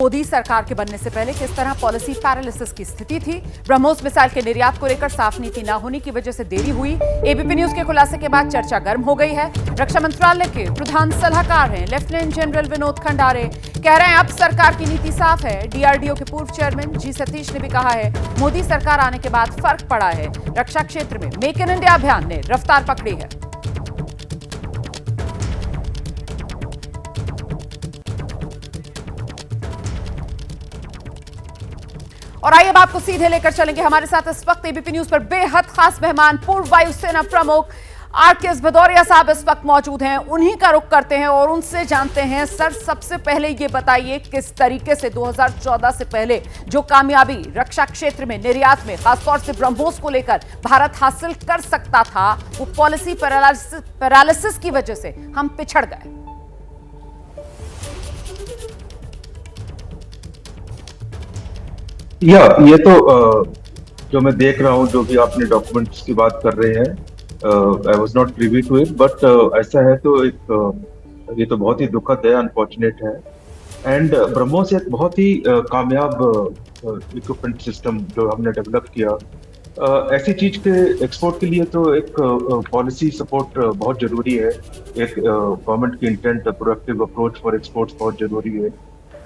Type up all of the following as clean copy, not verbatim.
मोदी सरकार के बनने से पहले किस तरह पॉलिसी पैरालिसिस की स्थिति थी। ब्रह्मोस मिसाइल के निर्यात को लेकर साफ नीति न होने की वजह से देरी हुई। एबीपी न्यूज के खुलासे के बाद चर्चा गर्म हो गई है। रक्षा मंत्रालय के प्रधान सलाहकार हैं लेफ्टिनेंट जनरल विनोद खंडारे, कह रहे हैं अब सरकार की नीति साफ है। डीआरडीओ के पूर्व चेयरमैन जी सतीश ने भी कहा है मोदी सरकार आने के बाद फर्क पड़ा है। रक्षा क्षेत्र में मेक इन इंडिया अभियान ने रफ्तार पकड़ी है। और आइए अब आपको सीधे लेकर चलेंगे। हमारे साथ इस वक्त एबीपी न्यूज पर बेहद खास मेहमान पूर्व वायुसेना प्रमुख आरकेएस भदौरिया साहब इस वक्त मौजूद हैं। उन्हीं का रुख करते हैं और उनसे जानते हैं। सर, सबसे पहले ये बताइए किस तरीके से 2014 से पहले जो कामयाबी रक्षा क्षेत्र में निर्यात में खासतौर से ब्रह्मोस को लेकर भारत हासिल कर सकता था, वो पॉलिसी पैरालिसिस की वजह से हम पिछड़ गए। ये तो जो मैं देख रहा हूँ, जो भी आपने डॉक्यूमेंट्स की बात कर रहे हैं, I was not privy to it, but ऐसा है तो ये तो बहुत ही दुखद है, अनफॉर्चुनेट है। एंड ब्रह्मोस एक बहुत ही कामयाब इक्विपमेंट सिस्टम जो हमने डेवलप किया। ऐसी चीज के एक्सपोर्ट के लिए तो एक पॉलिसी सपोर्ट बहुत जरूरी है। एक गवर्नमेंट की intent, proactive approach for exports बहुत जरूरी है।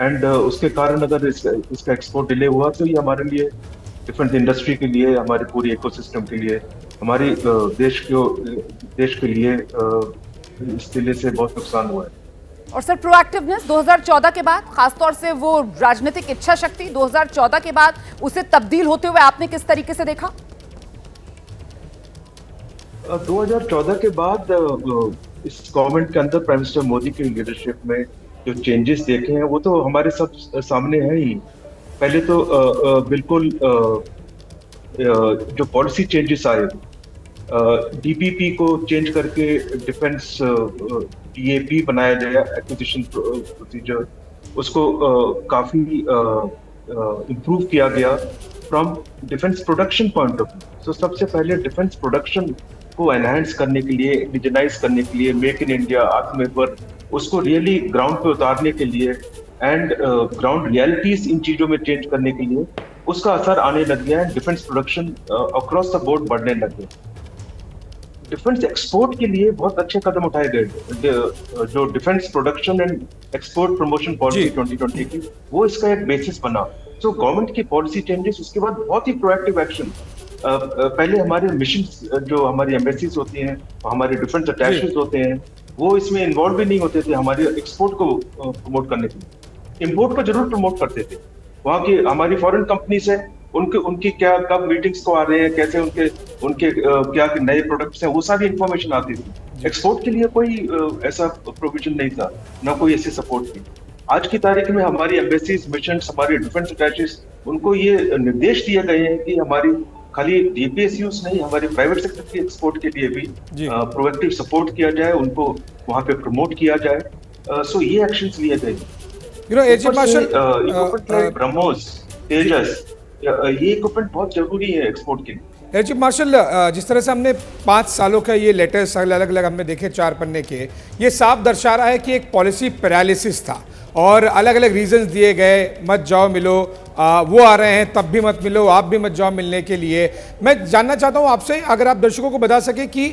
एंड उसके कारण अगर इसका एक्सपोर्ट डिले हुआ तो ये हमारे लिए, डिफेंस इंडस्ट्री के लिए, हमारे पूरी इकोसिस्टम के लिए, हमारी देश के लिए इस डिले से बहुत नुकसान हुआ है। और सर, प्रोएक्टिवनेस 2014 के बाद, खासतौर से वो राजनीतिक इच्छा शक्ति 2014 के बाद उसे तब्दील होते हुए आपने किस तरीके से देखा? 2014 के बाद इस गवर्नमेंट के अंदर प्राइम मिनिस्टर मोदी की लीडरशिप में जो चेंजेस देखे हैं वो तो हमारे सब सामने है ही। पहले तो बिल्कुल जो पॉलिसी चेंजेस आए, डीपीपी को चेंज करके डिफेंस डीएपी बनाया गया, एक्विजिशन प्रोसीजर, उसको काफी इम्प्रूव किया गया from defence production point of view. तो सबसे पहले डिफेंस प्रोडक्शन को एनहांस करने के लिए, इंडिजनाइज करने के लिए, मेक इन इंडिया, आत्मनिर्भर, उसको रियली ग्राउंड पे उतारने के लिए एंड ग्राउंड रियलिटीज इन चीजों में चेंज करने के लिए उसका असर आने लग गया है। Defence production across the board बढ़ने लग गया। डिफेंस एक्सपोर्ट के लिए बहुत अच्छे कदम उठाए गए। जो defence production and export promotion policy 2020 की, वो इसका एक बेसिस बना। तो गवर्नमेंट की पॉलिसी चेंजेस, उसके बाद बहुत ही प्रोएक्टिव एक्शन। पहले हमारे मिशन, जो हमारी एम्बेसीज होती हैं, हमारे डिफेंस अटैचेस होते हैं, वो इसमें इन्वॉल्व भी नहीं होते थे हमारे एक्सपोर्ट को प्रमोट करने के लिए। इम्पोर्ट को जरूर प्रमोट करते थे। वहाँ की हमारी फॉरेन कंपनीज है, उनकी क्या कब मीटिंग्स को आ रहे हैं, कैसे उनके क्या नए प्रोडक्ट्स हैं, वो सारी इंफॉर्मेशन आती थी। एक्सपोर्ट के लिए कोई ऐसा प्रोविजन नहीं था, ना कोई ऐसी सपोर्ट थी। आज की तारीख में हमारी एम्बेसीज, मिशन, हमारे डिफेंस अटैचेस, उनको ये निर्देश दिए गए हैं कि हमारी खाली डीपीएसयूज नहीं, हमारे प्राइवेट सेक्टर के एक्सपोर्ट के लिए भी प्रोएक्टिव सपोर्ट किया जाए, उनको वहां पे प्रमोट किया जाए। सो ये एक्शंस लिए गए। ब्रह्मोस, तेजस, ये इक्विपमेंट बहुत जरूरी है एक्सपोर्ट के लिए। एयर चीफ मार्शल, जिस तरह से हमने 5 सालों का ये लेटर्स अलग अलग हमने देखे 4 पन्ने के, ये साफ दर्शा रहा है कि एक पॉलिसी पैरालिसिस था और अलग अलग रीजंस दिए गए। मत जाओ मिलो, वो आ रहे हैं तब भी मत मिलो, आप भी मत जाओ मिलने के लिए। मैं जानना चाहता हूँ आपसे, अगर आप दर्शकों को बता सकें कि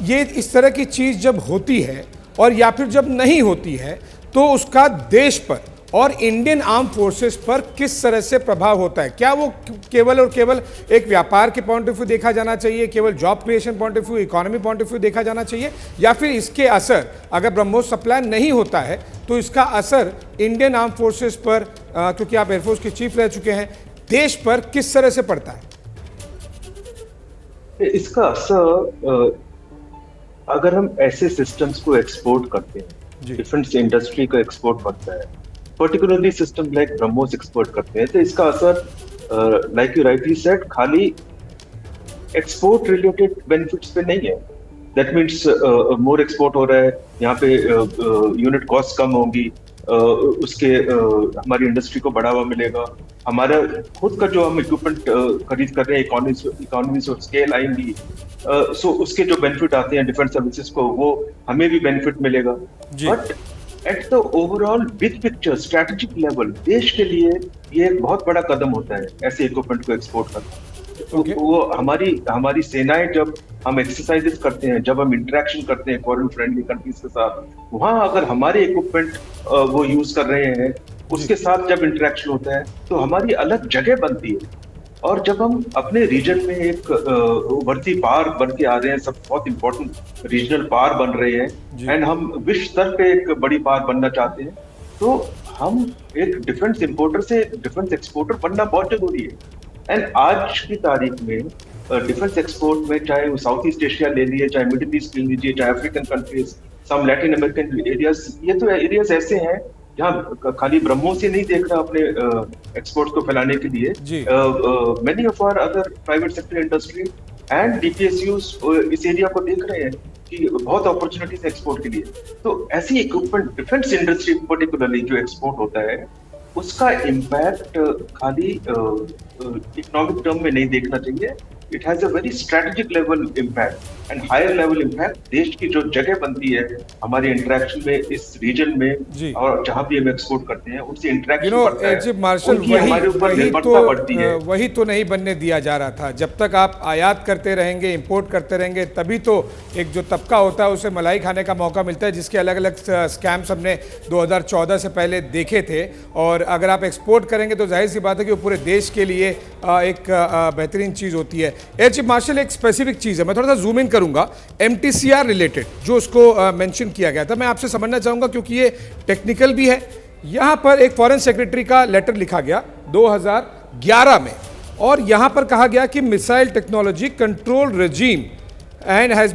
ये इस तरह की चीज़ जब होती है और या फिर जब नहीं होती है तो उसका देश पर और इंडियन आर्म फोर्सेस पर किस तरह से प्रभाव होता है? क्या वो केवल और केवल एक व्यापार के पॉइंट ऑफ व्यू देखा जाना चाहिए, केवल job creation point of view, economy point of view देखा जाना चाहिए, या फिर इसके असर, अगर ब्रह्मोस सप्लाई नहीं होता है तो इसका असर इंडियन आर्म फोर्सेस पर, क्योंकि आप एयरफोर्स के चीफ रह चुके हैं, देश पर किस तरह से पड़ता है? इसका असर, अगर हम ऐसे सिस्टम्स को एक्सपोर्ट करते हैं, डिफेंस इंडस्ट्री का एक्सपोर्ट बढ़ता है, particularly system like BrahMos export करते हैं, तो इसका असर लाइक यू राइटली सेड खाली एक्सपोर्ट रिलेटेड बेनिफिट्स पे नहीं है। दैट मीन्स मोर एक्सपोर्ट हो रहा है, यहाँ पे यूनिट कॉस्ट कम होगी, उसके हमारी इंडस्ट्री को बढ़ावा मिलेगा, हमारा खुद का जो हम इक्विपमेंट खरीद कर रहे हैं, इकोनॉमीज ऑफ स्केल आएंगी, सो उसके जो बेनिफिट आते हैं डिफेंस सर्विसेज को, वो हमें भी बेनिफिट मिलेगा। But at the overall big picture strategic level देश के लिए ये एक बहुत बड़ा कदम होता है ऐसे इक्विपमेंट को एक्सपोर्ट करना। Okay. वो हमारी सेनाएं जब हम एक्सरसाइजेस करते हैं, जब हम इंटरेक्शन करते हैं फॉरेन फ्रेंडली कंट्रीज के साथ, वहां अगर हमारे इक्विपमेंट वो यूज कर रहे हैं, उसके साथ जब इंटरेक्शन होता है तो हमारी अलग जगह बनती है। और जब हम अपने रीजन में एक उभरती पावर बन के आ रहे हैं, सब बहुत इंपॉर्टेंट रीजनल पावर बन रहे हैं एंड हम विश्व स्तर पे एक बड़ी पावर बनना चाहते हैं, तो हम एक डिफेंस इंपोर्टर से डिफेंस एक्सपोर्टर बनना बहुत जरूरी है। एंड आज की तारीख में डिफेंस एक्सपोर्ट में, चाहे वो साउथ ईस्ट एशिया ले लीजिए, चाहे मिडिल ईस्ट ले लीजिए, चाहे अफ्रीकन कंट्रीज, सम लैटिन अमेरिकन एरियाज, ये तो एरियाज ऐसे हैं जहाँ खाली ब्रह्मोस ही नहीं देख रहा अपने एक्सपोर्ट को फैलाने के लिए। Many of our other private sector industry and DPSUs इस एरिया को देख रहे हैं कि बहुत अपॉर्चुनिटीज एक्सपोर्ट के लिए। तो ऐसी इक्विपमेंट डिफेंस इंडस्ट्री पर्टिकुलरली जो एक्सपोर्ट होता है, उसका इम्पैक्ट खाली इकोनॉमिक टर्म में नहीं देखना चाहिए। It has a very strategic level impact and higher level impact. देश की जो जगह बनती है हमारे इंटरेक्शन में इस रीजन में और जहां भी हम एक्सपोर्ट करते हैं, उनसे इंटरेक्शन बढ़ता है, मार्शल, हमारे ऊपर निर्भरता बढ़ती है। वही तो नहीं बनने दिया जा रहा था। जब तक आप आयात करते रहेंगे, इंपोर्ट करते रहेंगे, तभी तो एक जो तबका होता है उसे मलाई खाने का मौका मिलता है, जिसके अलग अलग स्कैम्स हमने 2014 से पहले देखे थे। और अगर आप एक्सपोर्ट करेंगे तो जाहिर सी बात है कि वो पूरे देश के लिए एक बेहतरीन चीज़ होती है। एयर चीफ मार्शल, एक स्पेसिफिक चीज़ है, मैं थोड़ा सा जूम इन करूंगा, MTCR रिलेटेड जो उसको मेंशन किया गया था, मैं आपसे समझना चाहूंगा क्योंकि ये टेक्निकल भी है। यहां पर एक फॉरेन सेक्रेटरी का लेटर लिखा गया 2011 में, और यहां पर कहा गया कि missile technology control regime and has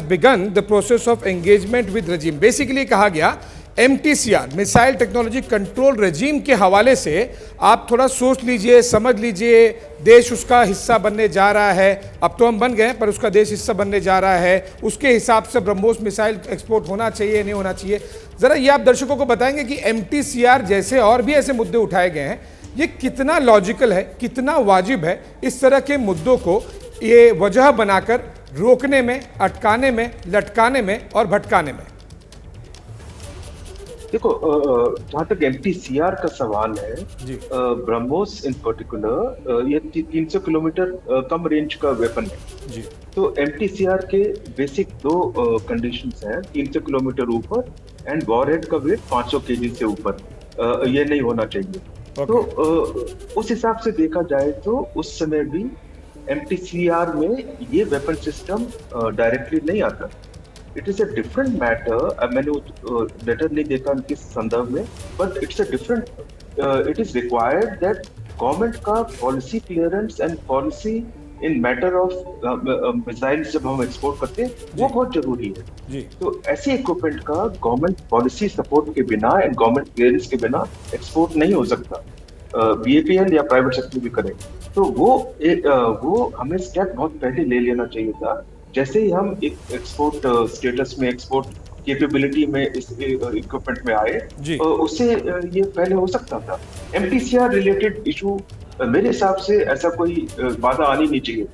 begin the process of engagement with regime. Basically कहा गया MTCR missile technology control regime के हवाले से आप थोड़ा सोच लीजिए, समझ लीजिए, देश उसका हिस्सा बनने जा रहा है। अब तो हम बन गए पर उसका देश हिस्सा बनने जा रहा है, उसके हिसाब से ब्रह्मोस मिसाइल एक्सपोर्ट होना चाहिए नहीं होना चाहिए। ज़रा ये आप दर्शकों को बताएंगे कि MTCR जैसे और भी ऐसे मुद्दे उठाए गए हैं, ये कितना लॉजिकल है, कितना वाजिब है इस तरह के मुद्दों को ये वजह बनाकर रोकने में, अटकाने में, लटकाने में और भटकाने में। देखो, जहाँ तक MTCR का सवाल है, ब्रह्मोस इन पर्टिकुलर ये 300 किलोमीटर कम रेंज का वेपन है जी। तो MTCR के बेसिक दो कंडीशंस हैं, 300 किलोमीटर ऊपर एंड वॉरहेड का वेट 500 kg से ऊपर ये नहीं होना चाहिए। तो उस हिसाब से देखा जाए तो उस समय भी MTCR में ये वेपन सिस्टम डायरेक्टली नहीं आता। It is a different matter. मैंने लेटर नहीं देखा किस संदर्भ में, but it's a different, it is required that government का policy clearance and policy in matter of missiles जब हम एक्सपोर्ट करते हैं वो बहुत जरूरी है जी। तो ऐसे इक्विपमेंट का गवर्नमेंट पॉलिसी सपोर्ट के बिना एंड गवर्नमेंट क्लियरेंस के बिना एक्सपोर्ट नहीं हो सकता, BAPL या प्राइवेट सेक्टर भी करे। तो वो हमें स्टेप बहुत पहले ले लेना चाहिए था। जैसे ही हम एक एक्सपोर्ट स्टेटस में, एक्सपोर्ट कैपेबिलिटी में इस इक्विपमेंट में आए, उससे ये पहले हो सकता था। MTCR रिलेटेड इशू मेरे हिसाब से ऐसा कोई बाधा आनी नहीं चाहिए।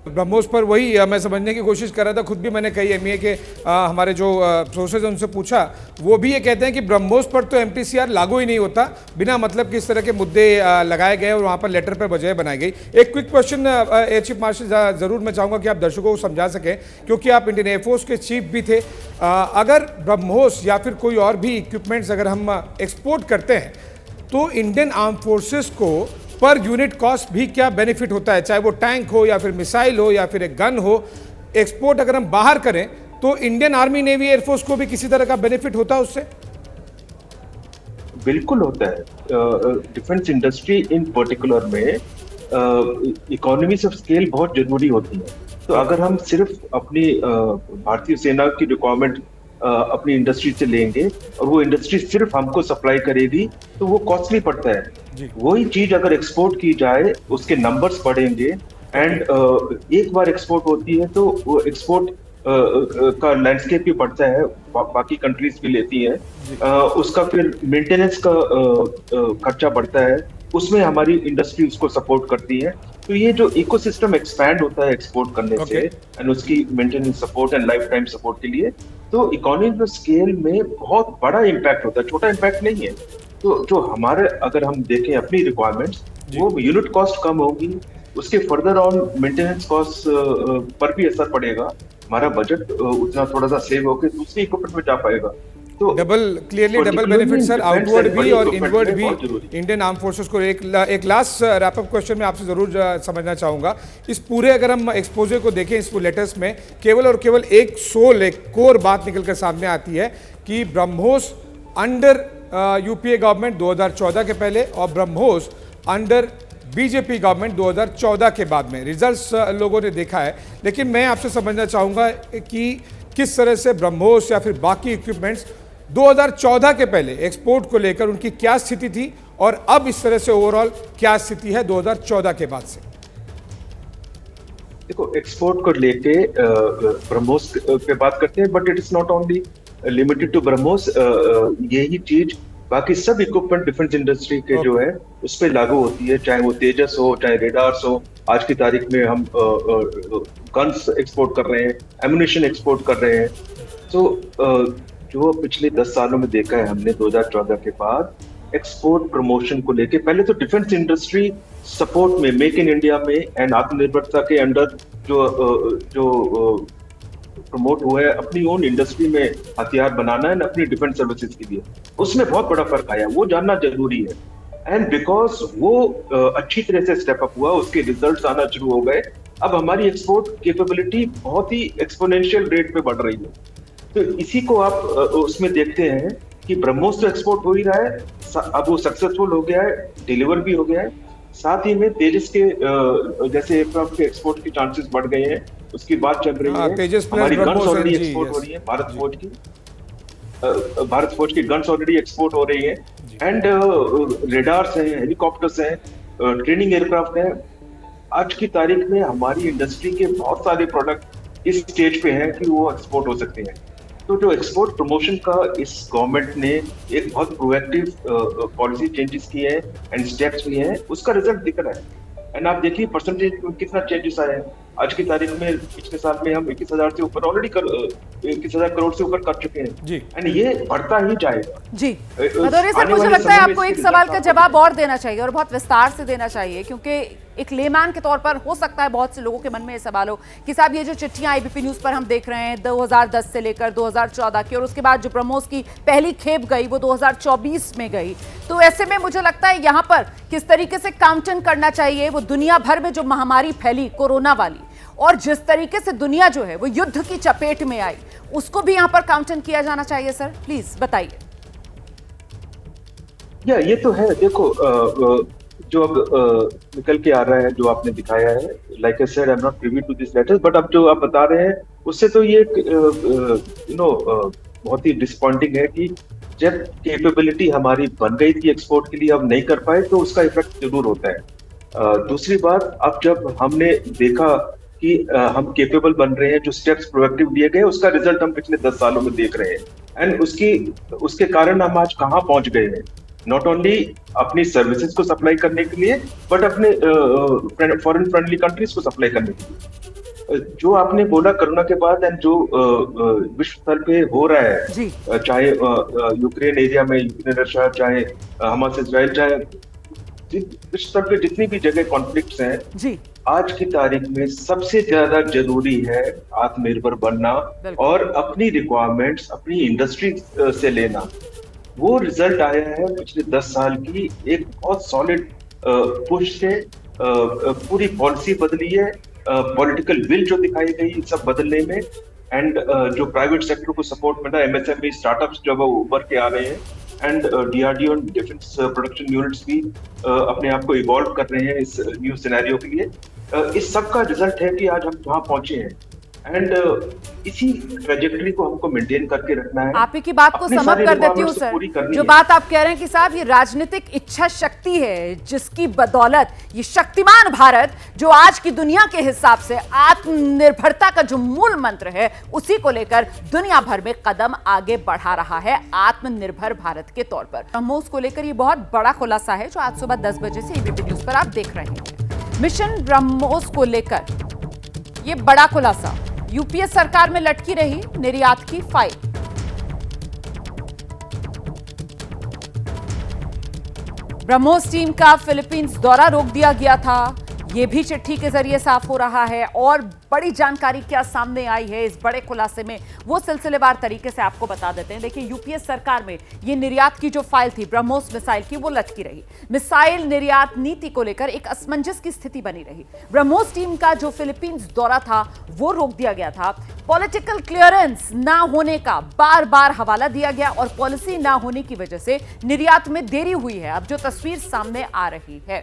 ब्रह्मोस पर वही मैं समझने की कोशिश कर रहा था, खुद भी मैंने कई MEA के हमारे जो सोर्सेज उनसे पूछा, वो भी ये कहते हैं कि ब्रह्मोस पर तो MTCR लागू ही नहीं होता, बिना मतलब कि इस तरह के मुद्दे लगाए गए और वहाँ पर लेटर पर बजाय बनाई गई। एक quick question air chief marshal, ज़रूर मैं चाहूँगा कि आप दर्शकों को समझा सकें, क्योंकि आप इंडियन एयरफोर्स के चीफ भी थे। अगर ब्रह्मोस या फिर कोई और भी इक्विपमेंट्स अगर हम एक्सपोर्ट करते हैं तो इंडियन आर्म फोर्सेस को पर यूनिट कॉस्ट भी क्या बेनिफिट होता है, चाहे वो टैंक हो या फिर मिसाइल हो या फिर एक गन हो। एक्सपोर्ट अगर हम बाहर करें तो इंडियन आर्मी, नेवी, एयरफोर्स को भी किसी तरह का बेनिफिट होता है उससे? बिल्कुल होता है। डिफेंस इंडस्ट्री इन पर्टिकुलर में इकोनॉमीज ऑफ स्केल बहुत जरूरी होती है। तो अगर हम सिर्फ अपनी भारतीय सेना की रिक्वायरमेंट अपनी इंडस्ट्री से लेंगे और वो इंडस्ट्री सिर्फ हमको सप्लाई करेगी तो वो कॉस्टली पड़ता है। वही चीज अगर एक्सपोर्ट की जाए, उसके नंबर्स बढ़ेंगे एंड एक बार एक्सपोर्ट होती है तो वो एक्सपोर्ट का लैंडस्केप भी बढ़ता है, बाकी कंट्रीज भी लेती हैं, उसका फिर मेंटेनेंस का खर्चा बढ़ता है, उसमें हमारी इंडस्ट्री उसको सपोर्ट करती है। तो ये जो इकोसिस्टम एक्सपैंड होता है एक्सपोर्ट करने से एंड उसकी maintenance support and life time support के लिए, तो इकोनॉमी स्केल में बहुत बड़ा इम्पैक्ट होता है, छोटा इम्पैक्ट नहीं है। तो जो हमारे अगर हम देखें अपनी रिक्वायरमेंट्स, वो यूनिट कॉस्ट कम होगी, उसके further on maintenance cost per भी असर पड़ेगा, हमारा बजट उतना थोड़ा सा सेव होकर दूसरी इक्विपमेंट में जा पाएगा। तो clearly double benefit sir, outward भी और इनवर्ड भी इंडियन आर्म फोर्सेस को। एक लास्ट रैप अप क्वेश्चन मैं आपसे जरूर समझना चाहूंगा, इस पूरे अगर हम एक्सपोजर को देखें इस लेटर्स में केवल और केवल एक कोर बात निकलकर सामने आती है कि ब्रह्मोस अंडर यूपीए गवर्नमेंट 2014 के पहले और ब्रह्मोस अंडर बीजेपी गवर्नमेंट 2014 के बाद में रिजल्ट्स लोगों ने देखा है। लेकिन मैं आपसे समझना चाहूँगा कि किस तरह से ब्रह्मोस या फिर बाकी इक्विपमेंट्स 2014 के पहले एक्सपोर्ट को लेकर उनकी क्या स्थिति थी और अब इस तरह से ओवरऑल क्या स्थिति है 2014 के बाद से। देखो, एक्सपोर्ट को लेके ब्रह्मोस पे बात करते हैं, but it is not only limited to BrahMos. यही चीज बाकी सब इक्विपमेंट डिफेंस इंडस्ट्री के जो है उस पर लागू होती है, चाहे वो तेजस हो, चाहे रेडार्स हो। आज की तारीख में हम गन्स एक्सपोर्ट कर रहे हैं, एम्यूनिशन एक्सपोर्ट कर रहे हैं। तो जो पिछले 10 सालों में देखा है हमने 2014 के बाद एक्सपोर्ट प्रमोशन को लेके, पहले तो डिफेंस इंडस्ट्री सपोर्ट में, मेक इन इंडिया में एंड आत्मनिर्भरता के अंडर जो प्रमोट हुआ है अपनी ओन इंडस्ट्री में हथियार बनाना है, अपनी डिफेंस सर्विसेज के लिए, उसमें बहुत बड़ा फर्क आया, वो जानना जरूरी है। एंड बिकॉज वो अच्छी तरह से स्टेप अप हुआ, उसके रिजल्ट्स आना शुरू हो गए। अब हमारी एक्सपोर्ट कैपेबिलिटी बहुत ही एक्सपोनेंशियल रेट पे बढ़ रही है। तो इसी को आप उसमें देखते हैं कि ब्रह्मोस तो एक्सपोर्ट हो ही रहा है, अब वो सक्सेसफुल हो गया है, डिलीवर भी हो गया है। साथ ही में तेजस के जैसे एयरक्राफ्ट के एक्सपोर्ट के चांसेस बढ़ गए हैं, उसकी बात चल रही है। हमारी गन्स ऑलरेडी एक्सपोर्ट हो रही है, भारत फौज की गन्स ऑलरेडी एक्सपोर्ट हो रही है। एंड रेडार्स हैं, हेलीकॉप्टर्स हैं, ट्रेनिंग एयरक्राफ्ट हैं। आज की तारीख में हमारी इंडस्ट्री के बहुत सारे प्रोडक्ट इस स्टेज पे हैं कि वो एक्सपोर्ट हो सकते हैं। तो जो एक्सपोर्ट प्रमोशन का इस गवर्नमेंट ने एक बहुत प्रोएक्टिव पॉलिसी चेंजेस किए हैं एंड स्टेप्स लिए हैं, उसका रिजल्ट दिख रहा है। एंड आप देखिए परसेंटेज में कितना चेंजेस आया है। आज की तारीख में पिछले साल में हम 21,000 से ऊपर ऑलरेडी 21,000 करोड़ से ऊपर कर चुके हैं जी, एंड ये बढ़ता ही जाएगा जी। भदौरिया सर, मुझे लगता है आपको एक सवाल का जवाब और देना चाहिए और बहुत विस्तार से देना चाहिए, क्योंकि एक लेमैन के तौर पर हो सकता है बहुत से लोगों के मन में ये सवाल हो कि साहब ये जो चिट्ठियां आईबीपी न्यूज पर हम देख रहे हैं 2010 से लेकर 2014 की, और उसके बाद जो ब्रह्मोस की पहली खेप गई वो 2024 में गई, तो ऐसे में मुझे लगता है यहाँ पर किस तरीके से काउंटर करना चाहिए वो दुनिया भर में जो महामारी फैली कोरोना वाली, और जिस तरीके से दुनिया जो है वो युद्ध की चपेट में आई, उसको भी यहाँ पर काउंटर किया जाना चाहिए। सर प्लीज बताइए। ये तो है। देखो, जो अब निकल के आ रहा है, जो आपने दिखाया है, like I said, I am not privy to this letters, but अब जो आप बता रहे हैं उससे तो ये बहुत ही डिसअपॉइंटिंग है कि जब कैपेबिलिटी हमारी बन गई थी एक्सपोर्ट के लिए, अब नहीं कर पाए, तो उसका इफेक्ट जरूर होता है। दूसरी बात, अब जब हमने देखा कि हम केपेबल बन रहे हैं, जो स्टेप्स प्रोएक्टिव लिए गए, उसका रिजल्ट हम पिछले 10 सालों में देख रहे हैं। एंड उसके कारण हम आज कहाँ पहुंच गए हैं, नॉट ओनली अपनी सर्विसेज को सप्लाई करने के लिए, बट अपने फॉरेन फ्रेंडली कंट्रीज को सप्लाई करने के लिए। जो आपने बोला कोरोना के बाद एंड जो विश्व स्तर पे हो रहा है, चाहे यूक्रेन एरिया में यूक्रेन रशिया, चाहे हमास इजराइल, चाहे विश्व स्तर पे जितनी भी जगह कॉन्फ्लिक्ट्स हैं, आज की तारीख में सबसे ज्यादा जरूरी है आत्मनिर्भर बनना और अपनी रिक्वायरमेंट्स अपनी इंडस्ट्री से लेना। वो रिजल्ट आया है पिछले 10 साल की एक बहुत सॉलिड पुश से। पूरी पॉलिसी बदली है, पॉलिटिकल विल जो दिखाई गई सब बदलने में, एंड जो प्राइवेट सेक्टर को सपोर्ट मिला, एमएसएमई स्टार्टअप्स जो है उभर के आ रहे हैं, and DRDO defence production units भी अपने आप को इवॉल्व कर रहे हैं इस न्यू सिनेरियो के लिए। इस सब का रिजल्ट है कि आज हम वहां पहुंचे हैं, एंड इसी ट्रैजेक्टरी को हमको मेंटेन करके रखना है। आप ही की बात को समझ कर देती हूँ सर, जो बात आप कह रहे हैं कि साहब ये राजनीतिक इच्छा शक्ति है जिसकी बदौलत ये शक्तिमान भारत जो आज की दुनिया के हिसाब से आत्मनिर्भरता का जो मूल मंत्र है उसी को लेकर दुनिया भर में कदम आगे बढ़ा रहा है आत्मनिर्भर भारत के तौर पर। ब्रह्मोस को लेकर ये बहुत बड़ा खुलासा है जो आज सुबह 10 बजे से एबीपी न्यूज पर आप देख रहे हैं। मिशन ब्रह्मोस को लेकर ये बड़ा खुलासा, यूपीए सरकार में लटकी रही निर्यात की फाइल। ब्रह्मोस टीम का फिलीपींस दौरा रोक दिया गया था, यह भी चिट्ठी के जरिए साफ हो रहा है। और बड़ी जानकारी क्या सामने आई है इस बड़े खुलासे में, वो सिलसिलेवार तरीके से आपको बता देते हैं। देखिए, यूपीए सरकार में ये निर्यात की जो फाइल थी ब्रह्मोस मिसाइल की, वो लटकी रही। मिसाइल निर्यात नीति को लेकर एक असमंजस की स्थिति बनी रही। ब्रह्मोस टीम का जो फिलीपींस दौरा था वो रोक दिया गया था। पॉलिटिकल क्लियरेंस ना होने का बार बार हवाला दिया गया और पॉलिसी ना होने की वजह से निर्यात में देरी हुई है। अब जो तस्वीर सामने आ रही है